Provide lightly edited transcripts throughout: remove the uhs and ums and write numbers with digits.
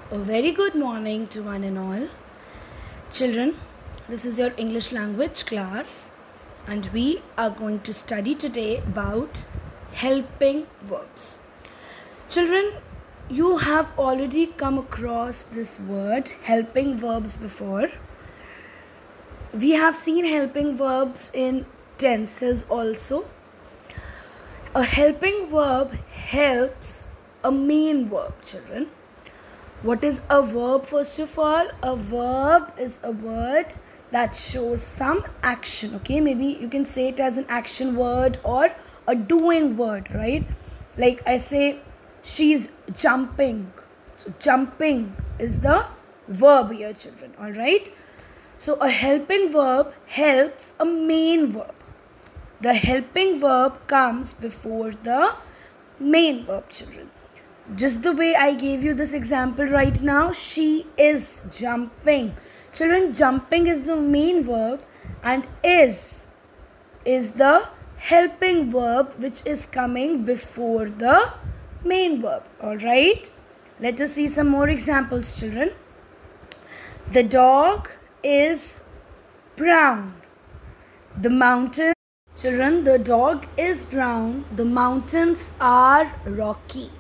A very good morning to one and all. Children, this is your English language class and we are going to study today about helping verbs. Children, you have already come across this word helping verbs before. We have seen helping verbs in tenses also. A helping verb helps a main verb, children. What is a verb first of all? A verb is a word that shows some action, okay? Maybe you can say it as an action word or a doing word, right? Like I say, she's jumping. So jumping is the verb here, children, all right? So a helping verb helps a main verb. The helping verb comes before the main verb, children. Just the way I gave you this example right now, she is jumping. Children, jumping is the main verb and is the helping verb which is coming before the main verb. Alright? Let us see some more examples, children. The dog is brown. The mountain. Children, the dog is brown. The mountains are rocky.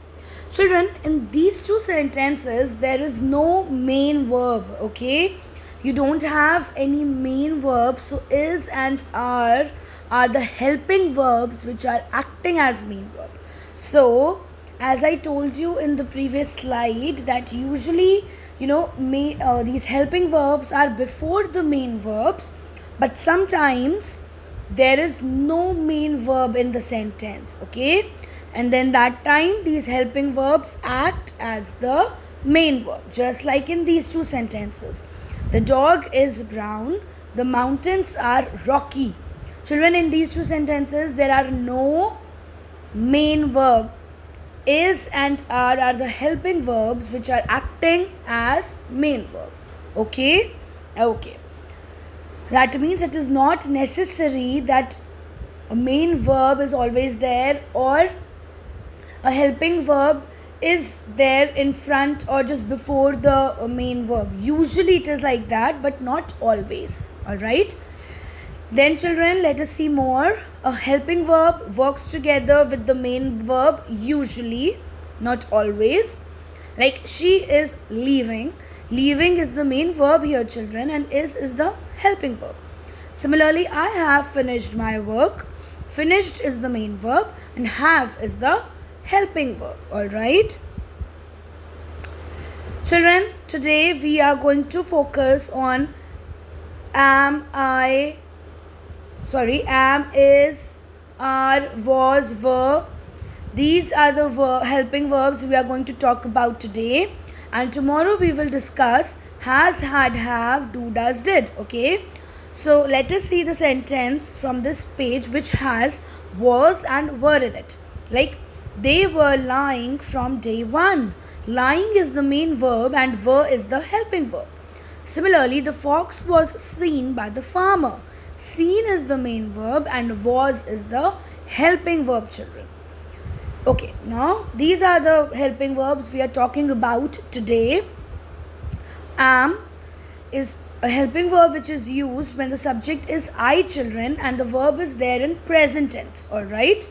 Children, in these two sentences, there is no main verb, okay? You don't have any main verb, so is and are the helping verbs which are acting as main verb. So, as I told you in the previous slide, that usually, these helping verbs are before the main verbs, but sometimes there is no main verb in the sentence, okay? And then that time these helping verbs act as the main verb, just like in these two sentences. The dog is brown, the mountains are rocky. Children, in these two sentences there are no main verb. Is and are the helping verbs which are acting as main verb. Okay? Okay. That means it is not necessary that a main verb is always there or a helping verb is there in front or just before the main verb. Usually it is like that, but not always. Alright? Then children, let us see more. A helping verb works together with the main verb usually, not always. Like she is leaving. Leaving is the main verb here, children, and is the helping verb. Similarly, I have finished my work. Finished is the main verb and have is the helping verb. Alright? Children, today we are going to focus on am, is, are, was, were. These are the helping verbs we are going to talk about today. And tomorrow we will discuss has, had, have, do, does, did. Okay? So let us see the sentence from this page which has was and were in it. Like, they were lying from day one. Lying is the main verb and were is the helping verb. Similarly, the fox was seen by the farmer. Seen is the main verb and was is the helping verb, children. Okay, now these are the helping verbs we are talking about today. Am is a helping verb which is used when the subject is I, children, and the verb is there in present tense. Alright?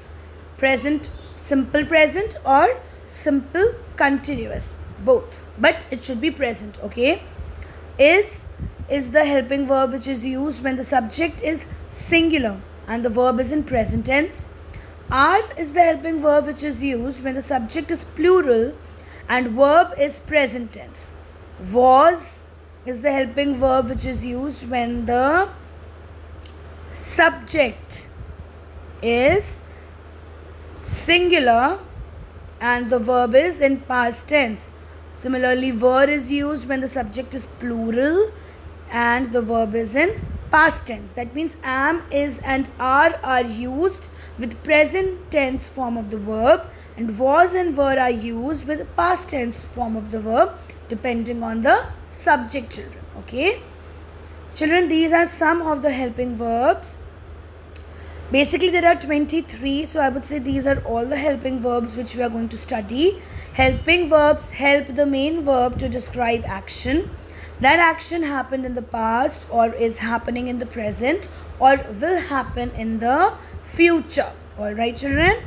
Present, simple present or simple continuous, both, but it should be present. Okay? Is the helping verb which is used when the subject is singular and the verb is in present tense. Are is the helping verb which is used when the subject is plural and verb is present tense. Was is the helping verb which is used when the subject is singular and the verb is in past tense. Similarly, were is used when the subject is plural and the verb is in past tense. That means am, is and are used with present tense form of the verb and was and were are used with past tense form of the verb depending on the subject, children. Okay? Children, these are some of the helping verbs. Basically, there are 23, so I would say these are all the helping verbs which we are going to study. Helping verbs help the main verb to describe action. That action happened in the past or is happening in the present or will happen in the future. Alright children?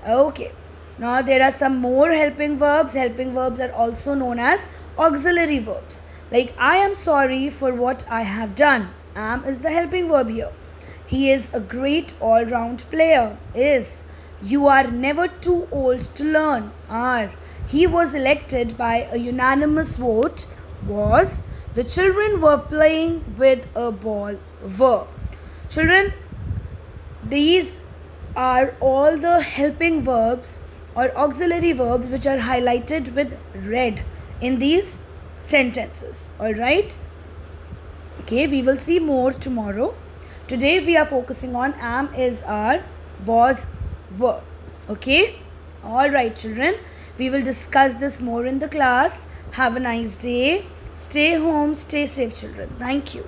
Okay. Now there are some more helping verbs. Helping verbs are also known as auxiliary verbs. Like I am sorry for what I have done. Am is the helping verb here. He is a great all-round player. Is. You are never too old to learn. Are. He was elected by a unanimous vote. Was. The children were playing with a ball. Were. Children, these are all the helping verbs or auxiliary verbs which are highlighted with red in these sentences. Alright? Okay, we will see more tomorrow. Today we are focusing on am, is, are, was, were. Okay? Alright children. We will discuss this more in the class. Have a nice day. Stay home. Stay safe children. Thank you.